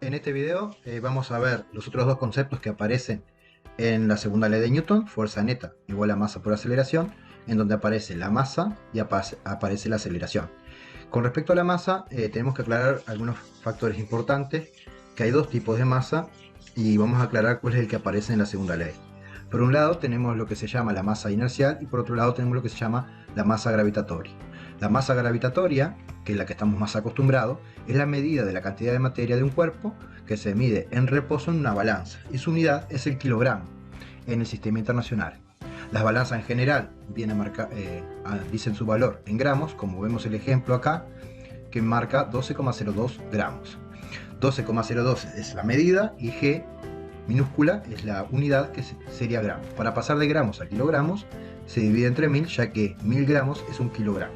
En este video vamos a ver los otros dos conceptos que aparecen en la segunda ley de Newton, fuerza neta igual a masa por aceleración, en donde aparece la masa y aparece la aceleración. Con respecto a la masa, tenemos que aclarar algunos factores importantes, que hay dos tipos de masa y vamos a aclarar cuál es el que aparece en la segunda ley. Por un lado tenemos lo que se llama la masa inercial y por otro lado tenemos lo que se llama la masa gravitatoria. La masa gravitatoria, que es la que estamos más acostumbrados, es la medida de la cantidad de materia de un cuerpo que se mide en reposo en una balanza y su unidad es el kilogramo en el sistema internacional. Las balanzas en general dicen su valor en gramos, como vemos el ejemplo acá, que marca 12,02 gramos. 12,02 es la medida y G minúscula es la unidad, que sería gramos. Para pasar de gramos a kilogramos se divide entre 1000, ya que 1000 gramos es un kilogramo.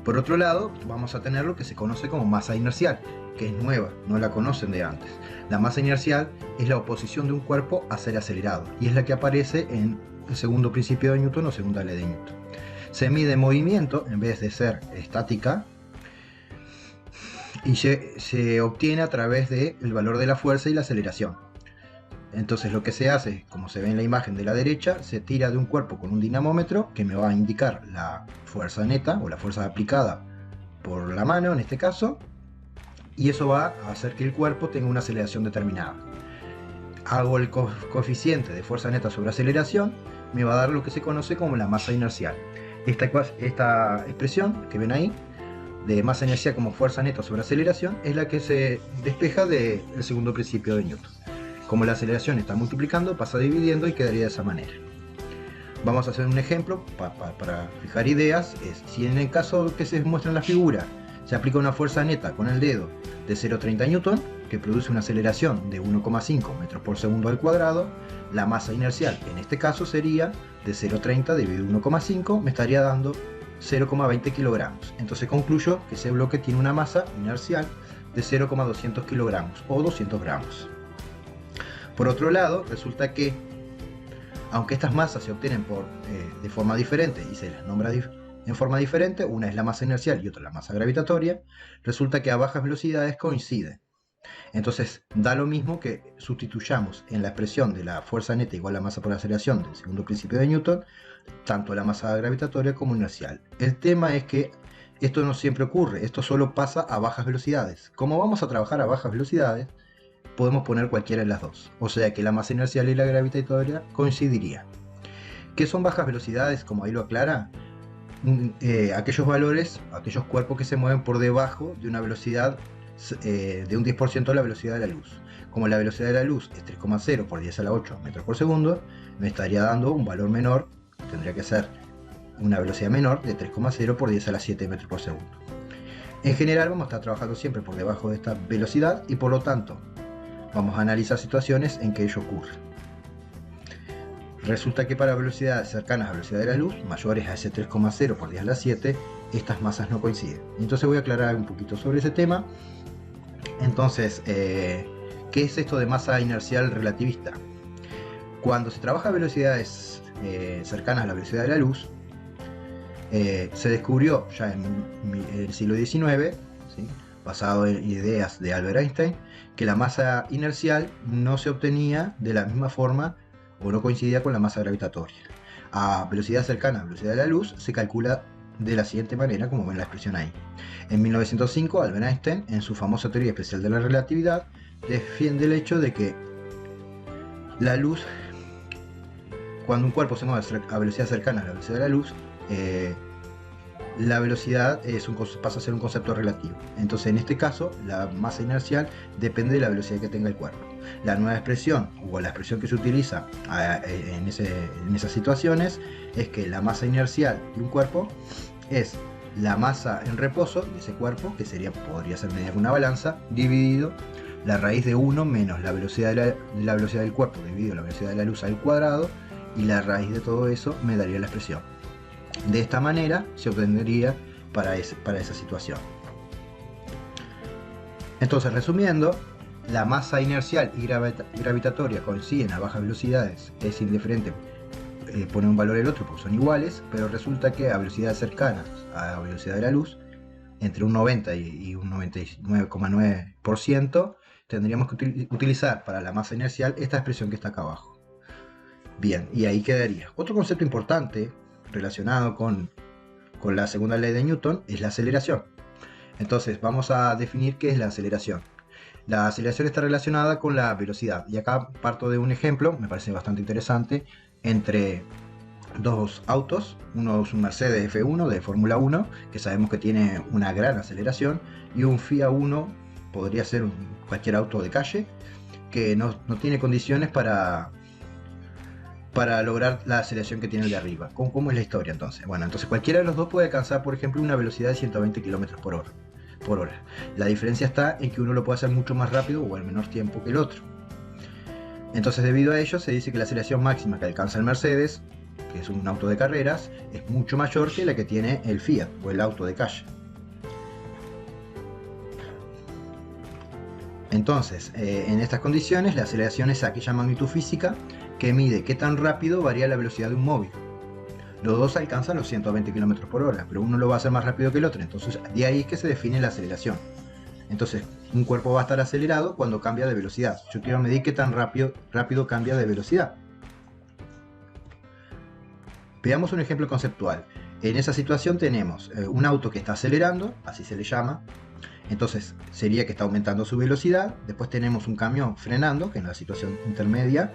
Por otro lado, vamos a tener lo que se conoce como masa inercial, que es nueva, no la conocen de antes. La masa inercial es la oposición de un cuerpo a ser acelerado y es la que aparece en el segundo principio de Newton o segunda ley de Newton. Se mide en movimiento en vez de ser estática y se obtiene a través del valor de la fuerza y la aceleración. Entonces lo que se hace, como se ve en la imagen de la derecha, se tira de un cuerpo con un dinamómetro que me va a indicar la fuerza neta o la fuerza aplicada por la mano en este caso, y eso va a hacer que el cuerpo tenga una aceleración determinada. Hago el coeficiente de fuerza neta sobre aceleración, me va a dar lo que se conoce como la masa inercial. Esta expresión que ven ahí, de masa inercial como fuerza neta sobre aceleración, es la que se despeja del segundo principio de Newton. Como la aceleración está multiplicando, pasa dividiendo y quedaría de esa manera. Vamos a hacer un ejemplo para fijar ideas. Si en el caso que se muestra en la figura se aplica una fuerza neta con el dedo de 0,30 Newton, que produce una aceleración de 1,5 metros por segundo al cuadrado, la masa inercial en este caso sería de 0,30 dividido 1,5, me estaría dando 0,20 kilogramos. Entonces concluyo que ese bloque tiene una masa inercial de 0,200 kilogramos o 200 gramos. Por otro lado, resulta que, aunque estas masas se obtienen de forma diferente y se las nombra en forma diferente, una es la masa inercial y otra la masa gravitatoria, resulta que a bajas velocidades coinciden. Entonces da lo mismo que sustituyamos en la expresión de la fuerza neta igual a masa por aceleración del segundo principio de Newton, tanto la masa gravitatoria como inercial. El tema es que esto no siempre ocurre, esto solo pasa a bajas velocidades. Como vamos a trabajar a bajas velocidades, podemos poner cualquiera de las dos, o sea que la masa inercial y la gravitatoria coincidirían. ¿Qué son bajas velocidades? Como ahí lo aclara, aquellos valores, aquellos cuerpos que se mueven por debajo de una velocidad de un 10% de la velocidad de la luz. Como la velocidad de la luz es 3,0 por 10 a la 8 metros por segundo, me estaría dando un valor menor, tendría que ser una velocidad menor de 3,0 por 10 a la 7 metros por segundo. En general vamos a estar trabajando siempre por debajo de esta velocidad y por lo tanto vamos a analizar situaciones en que ello ocurre. Resulta que para velocidades cercanas a la velocidad de la luz, mayores a ese 3,0 por 10 a la 7, estas masas no coinciden. Entonces voy a aclarar un poquito sobre ese tema. Entonces, ¿qué es esto de masa inercial relativista? Cuando se trabaja a velocidades cercanas a la velocidad de la luz, se descubrió ya en el siglo XIX, ¿sí?, basado en ideas de Albert Einstein, que la masa inercial no se obtenía de la misma forma o no coincidía con la masa gravitatoria. A velocidad cercana a la velocidad de la luz se calcula de la siguiente manera, como ven la expresión ahí. En 1905, Albert Einstein, en su famosa teoría especial de la relatividad, defiende el hecho de que la luz, cuando un cuerpo se mueve a velocidad cercana a la velocidad de la luz, la velocidad pasa a ser un concepto relativo. Entonces en este caso la masa inercial depende de la velocidad que tenga el cuerpo. La nueva expresión o la expresión que se utiliza en esas situaciones es que la masa inercial de un cuerpo es la masa en reposo de ese cuerpo, que podría ser medida con una balanza, dividido la raíz de 1 menos la velocidad del cuerpo dividido la velocidad de la luz al cuadrado, y la raíz de todo eso me daría la expresión. De esta manera se obtendría para esa situación. Entonces, resumiendo, la masa inercial y gravitatoria coinciden a bajas velocidades. Es indiferente poner un valor el otro porque son iguales, pero resulta que a velocidades cercanas a la velocidad de la luz entre un 90 y un 99,9%, tendríamos que utilizar para la masa inercial esta expresión que está acá abajo. Bien, y ahí quedaría. Otro concepto importante relacionado con la segunda ley de Newton es la aceleración. Entonces vamos a definir qué es la aceleración. La aceleración está relacionada con la velocidad, y acá parto de un ejemplo, me parece bastante interesante, entre dos autos. Uno es un Mercedes F1 de Fórmula 1, que sabemos que tiene una gran aceleración, y un Fiat Uno, podría ser cualquier auto de calle, que no tiene condiciones para lograr la aceleración que tiene el de arriba. ¿Cómo es la historia entonces? Bueno, entonces cualquiera de los dos puede alcanzar, por ejemplo, una velocidad de 120 km por hora. La diferencia está en que uno lo puede hacer mucho más rápido o al menor tiempo que el otro. Entonces, debido a ello, se dice que la aceleración máxima que alcanza el Mercedes, que es un auto de carreras, es mucho mayor que la que tiene el Fiat o el auto de calle. Entonces, en estas condiciones, la aceleración es aquella magnitud física que mide qué tan rápido varía la velocidad de un móvil. Los dos alcanzan los 120 km por hora, pero uno lo va a hacer más rápido que el otro. Entonces, de ahí es que se define la aceleración. Entonces, un cuerpo va a estar acelerado cuando cambia de velocidad. Yo quiero medir qué tan rápido cambia de velocidad. Veamos un ejemplo conceptual. En esa situación tenemos un auto que está acelerando, así se le llama. Entonces sería que está aumentando su velocidad. Después tenemos un camión frenando, que es la situación intermedia.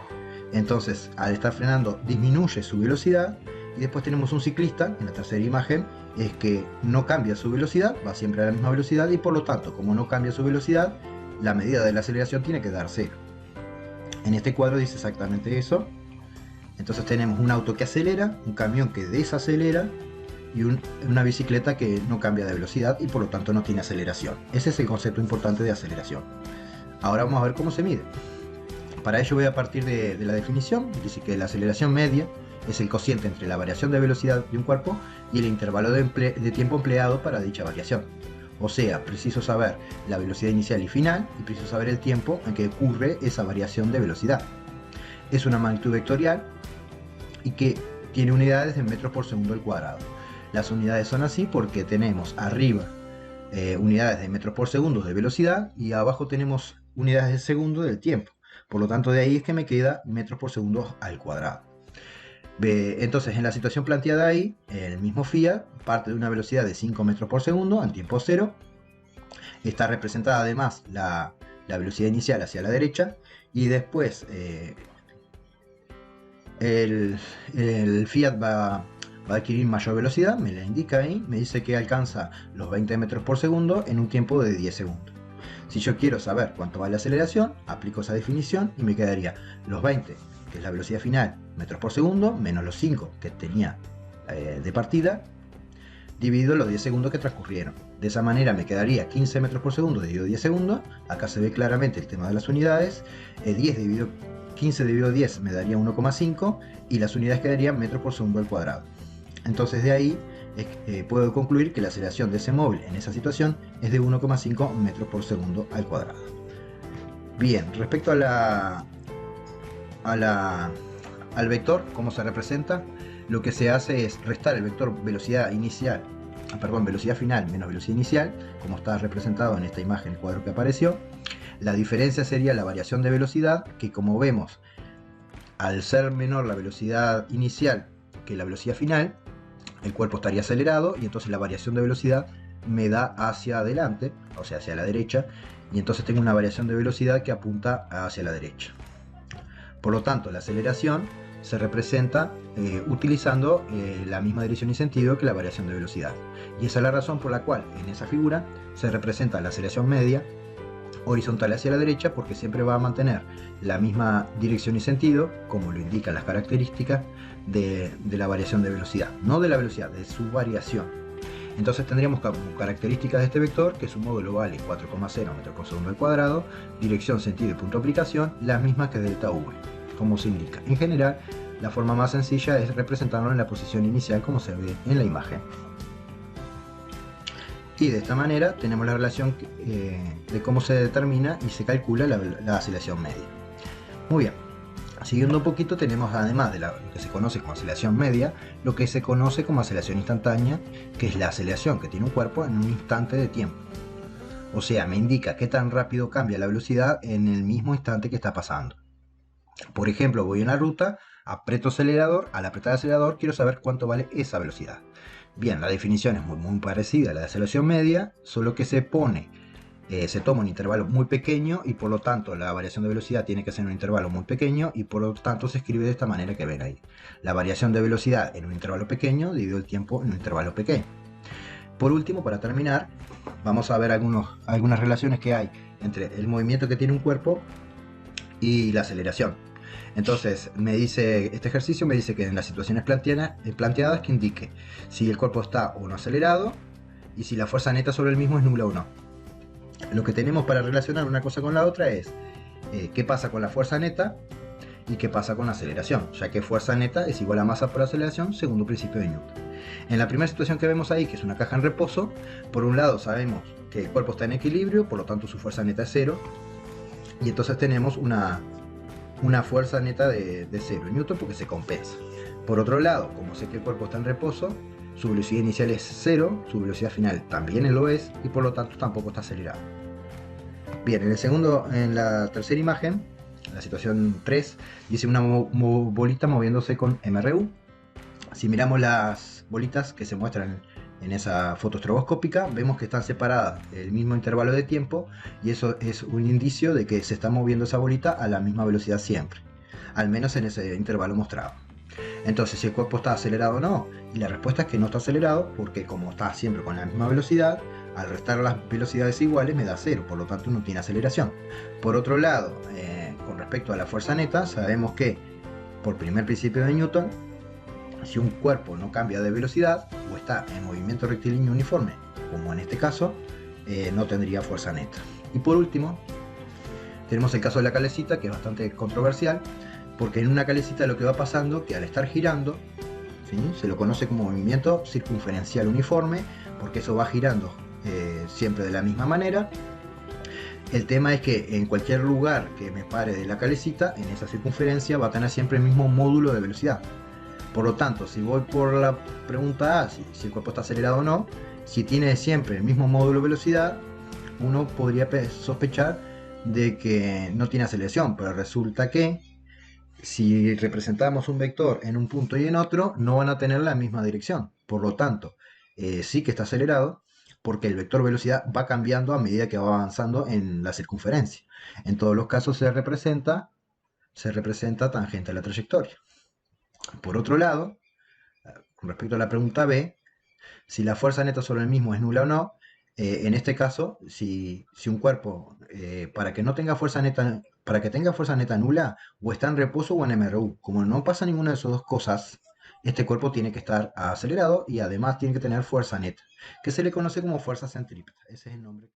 Entonces, al estar frenando, disminuye su velocidad. Y después tenemos un ciclista, en la tercera imagen, es que no cambia su velocidad, va siempre a la misma velocidad, y por lo tanto, como no cambia su velocidad, la medida de la aceleración tiene que dar 0. En este cuadro dice exactamente eso. Entonces tenemos un auto que acelera, un camión que desacelera y una bicicleta que no cambia de velocidad y por lo tanto no tiene aceleración. Ese es el concepto importante de aceleración. Ahora vamos a ver cómo se mide. Para ello voy a partir de la definición. Dice que la aceleración media es el cociente entre la variación de velocidad de un cuerpo y el intervalo de tiempo empleado para dicha variación. O sea, preciso saber la velocidad inicial y final, y preciso saber el tiempo en que ocurre esa variación de velocidad. Es una magnitud vectorial y que tiene unidades en metros por segundo al cuadrado. Las unidades son así porque tenemos arriba unidades de metros por segundo de velocidad y abajo tenemos unidades de segundo del tiempo. Por lo tanto, de ahí es que me queda metros por segundo al cuadrado. Entonces, en la situación planteada ahí, el mismo Fiat parte de una velocidad de 5 metros por segundo en tiempo cero. Está representada además la velocidad inicial hacia la derecha, y después el Fiat va a adquirir mayor velocidad, me la indica ahí, me dice que alcanza los 20 metros por segundo en un tiempo de 10 segundos. Si yo quiero saber cuánto va la aceleración, aplico esa definición y me quedaría los 20, que es la velocidad final, metros por segundo, menos los 5 que tenía de partida, dividido los 10 segundos que transcurrieron. De esa manera me quedaría 15 metros por segundo dividido 10 segundos. Acá se ve claramente el tema de las unidades. 15 dividido 10 me daría 1,5 y las unidades quedarían metros por segundo al cuadrado. Entonces, de ahí puedo concluir que la aceleración de ese móvil en esa situación es de 1,5 metros por segundo al cuadrado. Bien, respecto al vector, ¿cómo se representa? Lo que se hace es restar el vector velocidad final menos velocidad inicial, como está representado en esta imagen, el cuadro que apareció. La diferencia sería la variación de velocidad, que como vemos, al ser menor la velocidad inicial que la velocidad final, el cuerpo estaría acelerado y entonces la variación de velocidad me da hacia adelante, o sea, hacia la derecha, y entonces tengo una variación de velocidad que apunta hacia la derecha. Por lo tanto, la aceleración se representa utilizando la misma dirección y sentido que la variación de velocidad. Y esa es la razón por la cual en esa figura se representa la aceleración media horizontal hacia la derecha, porque siempre va a mantener la misma dirección y sentido, como lo indican las características de la variación de velocidad, no de la velocidad, de su variación. Entonces tendríamos como características de este vector que su módulo vale 4,0 metros por segundo al cuadrado, dirección, sentido y punto de aplicación, las mismas que delta V, como se indica. En general, la forma más sencilla es representarlo en la posición inicial, como se ve en la imagen. Y de esta manera tenemos la relación de cómo se determina y se calcula la aceleración media. Muy bien, Siguiendo un poquito tenemos además de lo que se conoce como aceleración media, lo que se conoce como aceleración instantánea, que es la aceleración que tiene un cuerpo en un instante de tiempo. O sea, me indica qué tan rápido cambia la velocidad en el mismo instante que está pasando. Por ejemplo, voy en la ruta, aprieto acelerador, al apretar el acelerador quiero saber cuánto vale esa velocidad. Bien, la definición es muy parecida a la de aceleración media, solo que se toma un intervalo muy pequeño y por lo tanto la variación de velocidad tiene que ser en un intervalo muy pequeño y por lo tanto se escribe de esta manera que ven ahí. La variación de velocidad en un intervalo pequeño dividido el tiempo en un intervalo pequeño. Por último, para terminar, vamos a ver algunas relaciones que hay entre el movimiento que tiene un cuerpo y la aceleración. Entonces, este ejercicio me dice que en las situaciones planteadas que indique si el cuerpo está o no acelerado y si la fuerza neta sobre el mismo es nula o no. Lo que tenemos para relacionar una cosa con la otra es qué pasa con la fuerza neta y qué pasa con la aceleración, ya que fuerza neta es igual a masa por aceleración, segundo principio de Newton. En la primera situación que vemos ahí, que es una caja en reposo, por un lado sabemos que el cuerpo está en equilibrio, por lo tanto su fuerza neta es cero, y entonces tenemos una fuerza neta de 0 Newton porque se compensa. Por otro lado, como sé que el cuerpo está en reposo, su velocidad inicial es 0, su velocidad final también lo es, y por lo tanto tampoco está acelerado. Bien, en la tercera imagen, la situación 3, dice una bolita moviéndose con MRU. Si miramos las bolitas que se muestran en esa foto estroboscópica, vemos que están separadas el mismo intervalo de tiempo y eso es un indicio de que se está moviendo esa bolita a la misma velocidad siempre, al menos en ese intervalo mostrado. Entonces, si el cuerpo está acelerado o no, y la respuesta es que no está acelerado porque como está siempre con la misma velocidad, al restar las velocidades iguales me da 0, por lo tanto no tiene aceleración. Por otro lado, con respecto a la fuerza neta, sabemos que por primer principio de Newton, si un cuerpo no cambia de velocidad o está en movimiento rectilíneo uniforme, como en este caso, no tendría fuerza neta. Y por último, tenemos el caso de la calecita, que es bastante controversial, porque en una calecita lo que va pasando, que al estar girando, ¿sí?, se lo conoce como movimiento circunferencial uniforme, porque eso va girando siempre de la misma manera. El tema es que en cualquier lugar que me pare de la calecita, en esa circunferencia va a tener siempre el mismo módulo de velocidad. Por lo tanto, si voy por la pregunta A, si el cuerpo está acelerado o no, si tiene siempre el mismo módulo de velocidad, uno podría sospechar de que no tiene aceleración, pero resulta que si representamos un vector en un punto y en otro, no van a tener la misma dirección. Por lo tanto, sí que está acelerado, porque el vector velocidad va cambiando a medida que va avanzando en la circunferencia. En todos los casos se representa tangente a la trayectoria. Por otro lado, con respecto a la pregunta B, si la fuerza neta sobre el mismo es nula o no, en este caso, si un cuerpo, para que tenga fuerza neta nula, o está en reposo o en MRU. Como no pasa ninguna de esas dos cosas, este cuerpo tiene que estar acelerado y además tiene que tener fuerza neta, que se le conoce como fuerza centrípeta. Ese es el nombre.